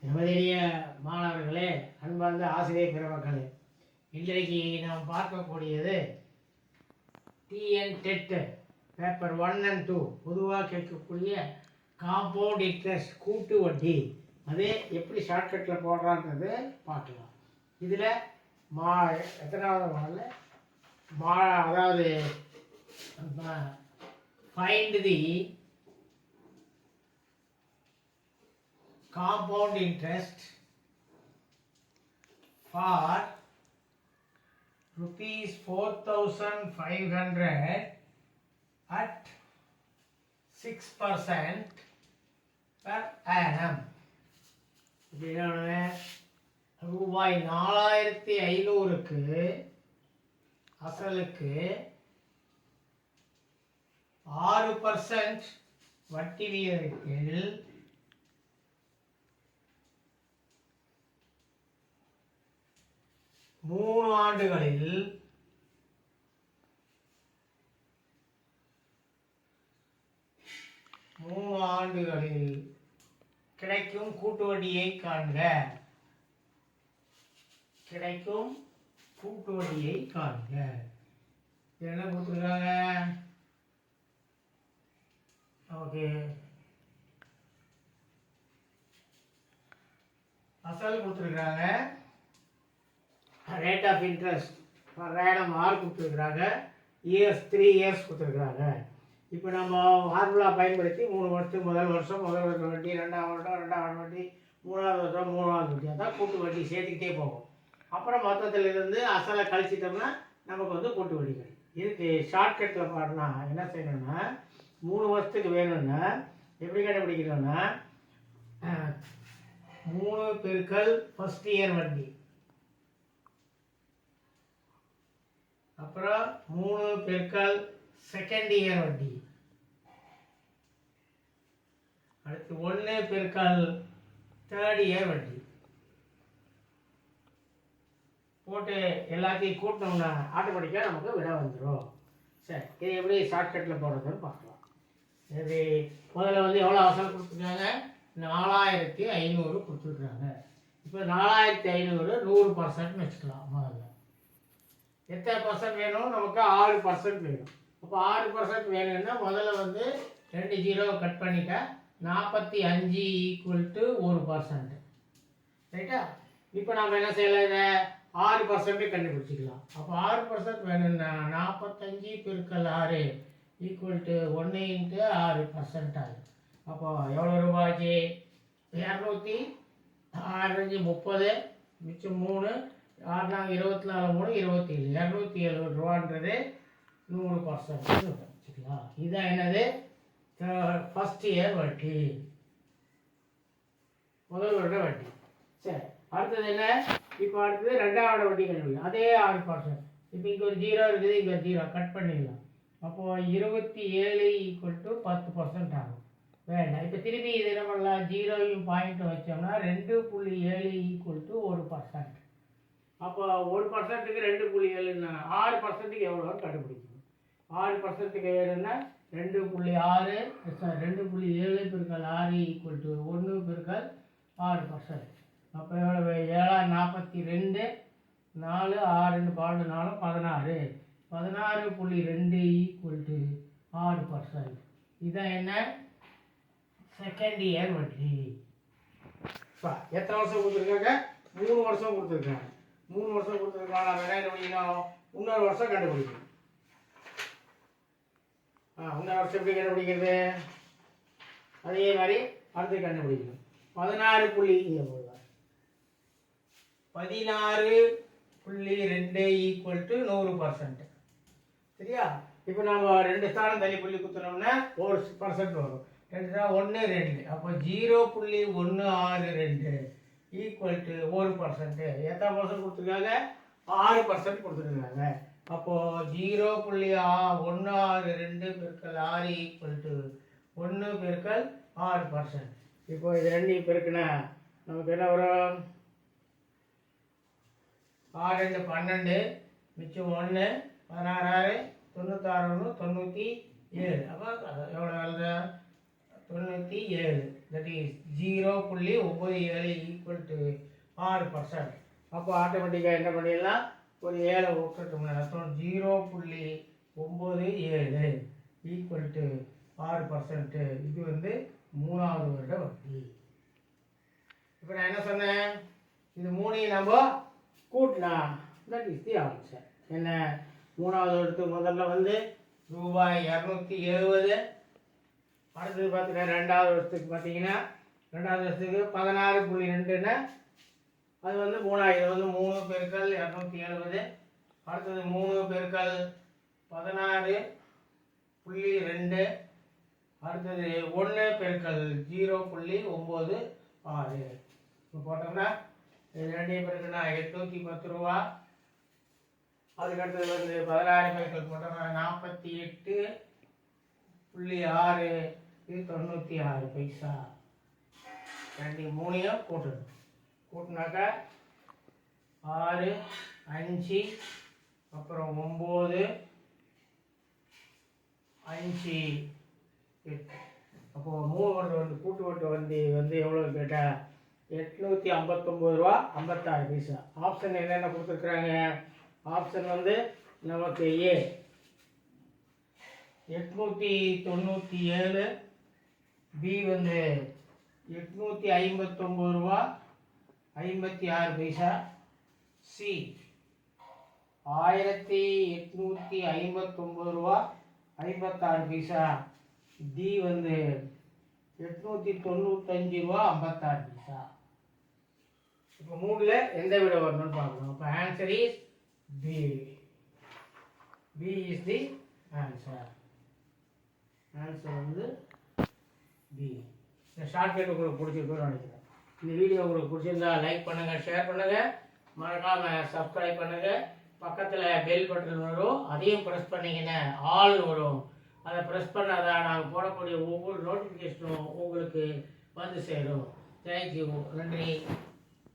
நமதேரிய மாணவர்களே, அன்பார்ந்த ஆசிரியர் பெருமக்களே, இன்றைக்கு நாம் பார்க்கக்கூடியது டிஎன் டெட் பேப்பர் 1 and 2 பொதுவாக கேட்கக்கூடிய காம்பவுண்ட் இன்ட்ரெஸ்ட் கூட்டு வட்டி. அதே எப்படி ஷார்ட்கட்டில் போடுறான்றது பார்க்கலாம். இதில் எத்தனாவது மாடல் அதாவது find the compound interest for rupees 4,500 at 6% per annum. ரூபாய் 4,500க்கு அசலுக்கு 6% வட்டி விகிதத்தில் 3 ஆண்டுகளில் கிடைக்கும் கூட்டு வட்டியை காண்க. என்ன கொடுத்துருக்காங்க? ஓகே, அசல் கொடுத்துருக்காங்க, ரேட் ஆஃப் இன்ட்ரெஸ்ட் ரேடம் ஆர் கொடுத்துருக்குறாங்க, இயர்ஸ் 3 இயர்ஸ் கொடுத்துருக்குறாங்க. இப்போ நம்ம ஃபார்முலா பயன்படுத்தி 3 வருஷம் முதல் வருஷம் வட்டி, 2ஆம் வருடம் வட்டி, 3ஆவது வருஷம் 3ஆவது வட்டி, அதான் கூட்டு வட்டி சேர்த்துக்கிட்டே போகும். அப்புறம் மொத்தத்தில் இருந்து அசலை கழிச்சிட்டோம்னா நமக்கு கூட்டு வட்டி கிடைக்கும். இதுக்கு ஷார்ட்கட்டில் பாருன்னா என்ன செய்யணும்னா, 3 வருஷத்துக்கு வேணும்னா எப்படி கண்டுபிடிக்கணும்னா 3 பெருக்கல் ஃபர்ஸ்ட் இயர் வட்டி, அப்புறம் 3 பெருக்கல் செகண்ட் இயர் வட்டி, அடுத்து 1 பெருக்கல் தேர்ட் இயர் வட்டி போட்டு எல்லாத்தையும் கூட்டினோம்னா ஆட்டோமேட்டிக்காக நமக்கு விட வந்துடும். சரி, இது எப்படி ஷார்ட்கட்டில் போடுறதுன்னு பார்க்கலாம். இது முதல்ல எவ்வளோ அசல் கொடுத்துருக்காங்க? 4,500 கொடுத்துருக்குறாங்க. இப்போ 4,500 100% வச்சுக்கலாம். முதல்ல எத்தனை பர்சன்ட் வேணும்? நமக்கு 6% வேணும். அப்போ 6% வேணும்னா முதல்ல 2 0 கட் பண்ணிட்டா 45 = 1%. ரைட்டா? இப்போ நம்ம என்ன செய்யலாம்? இதை 6% கண்டுபிடிச்சிக்கலாம். அப்போ 6% வேணும்னா 45 பெருக்கல் 6 = 1 × 6% ஆகும். அப்போ எவ்வளோ ரூபாய்க்கு? 200, 6 30, மிச்சம் 3, 6 24, 3 27, 270 ரூபான்றது 100% வச்சுக்கலாம். இதுதான் என்னது? ஃபர்ஸ்ட் இயர் வட்டி, முதல் வருட வட்டி. சரி, அடுத்தது என்ன? இப்போ அடுத்தது 2ஆவது வட்டி கண்டுபிடிக்கும். அதே 6%. இப்போ இங்கே ஒரு 0 இருக்குது, இங்கே 0 கட் பண்ணிடலாம். அப்போது 27 = 10% ஆகும். வேண்டாம். இப்போ திருப்பி இது என்ன பண்ணலாம்? 0யும் பாயிண்ட் வச்சோம்னா 2.7 = 1%. அப்போ 1%க்கு 2.7ன்னா 6%க்கு எவ்வளோன்னு கண்டுபிடிக்கணும். 6%க்கு வேணும்னா 2.6 2.7 பெருக்கல் 6 = 1 பெருக்கல் 6%. அப்போ எவ்வளவு? 7 42, 4 6 12 16, 16.2 = 6%. இதான் என்ன? செகண்ட் இயர் வட்டி. எத்தனை வருஷம் கொடுத்துருக்காங்க? 3 வருஷம் கொடுத்துருக்காங்க. 3 வருஷம் கொடுத்துருக்காங்க. நம்ம என்ன கண்டுபிடிக்கணும்? இன்னொரு வருஷம் கண்டுபிடிக்கணும். இன்னொரு வருஷம் எப்படி கண்டுபிடிக்கிறது? அதே மாதிரி அடுத்து கண்டுபிடிக்கணும். 16.2 = 100%. சரியா? இப்போ நம்ம 2 ஸ்தானம் தள்ளி புள்ளி குத்துனோம்னா 1% வரும். 2 1 2, அப்போ 0.162 = 1%. எத்தனை பர்சன்ட் கொடுத்துருக்காங்க? 6% கொடுத்துருக்காங்க. அப்போது 0.162 பெருக்கல் 6 = 1 பெருக்கல் 6%. இப்போ இது 2 பெருக்குனா நமக்கு என்ன வரும்? 6 2 12, மிச்சம் 1, 16 6 96 97. அப்போ எவ்வளோ வருது? 97, that is 0.97 ஈக்குவல் டு 6%. அப்போ ஆட்டோமேட்டிக்காக என்ன பண்ணிடலாம், ஒரு 7 விட்டுட்டோம்னா அர்த்தம் 0.97 ஈக்குவல் டு 6%. இது வந்து 3வது வருட வட்டி. இப்போ நான் என்ன சொன்னேன், இது மூணையும் நம்ம கூட்டலாம், தட் இஸ் தி ஆன்சர். என்ன, 3வது வருடத்துக்கு முதல்ல வந்து ரூபாய் 270. அடுத்தது பார்த்தீங்கன்னா 2வது வருஷத்துக்கு பார்த்தீங்கன்னா 2வது வருஷத்துக்கு 16.2ன்னா அது வந்து 3000 வந்து 3 பெருக்கல் 270. அடுத்தது 3 பெருக்கல் 16.2. அடுத்தது 1 பெருக்கல் 0.96. இப்போ போட்டோம்னா இது ரெண்டையும் பெருக்குன்னா 810 ரூபா. அதுக்கடுத்தது வந்து 16 பெருக்கல் போட்டோம்னா 48.6, இது 96 பைசா. ரெண்டு மூணையும் கூட்டணும். கூட்டினாக்கா 6, 5, அப்புறம் 9, 5, 8. அப்போது 3 வந்து கூட்டு வட்டு வந்து எவ்வளோ கேட்டால் 859 ரூபா 56 பைசா. ஆப்ஷன் என்னென்ன கொடுத்துருக்குறாங்க, ஆப்ஷன் வந்து நமக்கு ஏ 897, பி வந்து 859 ரூபா 56 பைசா, சி 1859 ரூபா 56 பைசா, டி வந்து 895 ரூபா 56 பைசா. இப்போ 3ல் எந்த விட வரணும்னு பார்க்கணும். இப்போ answer is B. B is the answer. Answer வந்து பி. இந்த ஷார்ட்கட் உங்களுக்கு பிடிச்சிருக்குன்னு நினைக்கிறேன். இந்த வீடியோ உங்களுக்கு பிடிச்சிருந்தா லைக் பண்ணுங்கள், ஷேர் பண்ணுங்கள், மறக்காமல் சப்ஸ்கிரைப் பண்ணுங்கள். பக்கத்தில் பெல் பட்டன் வரும், அதையும் ப்ரெஸ் பண்ணிங்கன்னா ஆல் வரும். அதை ப்ரெஸ் பண்ணாதான் நாங்கள் போடக்கூடிய ஒவ்வொரு நோட்டிஃபிகேஷனும் உங்களுக்கு வந்து சேரும். தேங்க்யூ, நன்றி.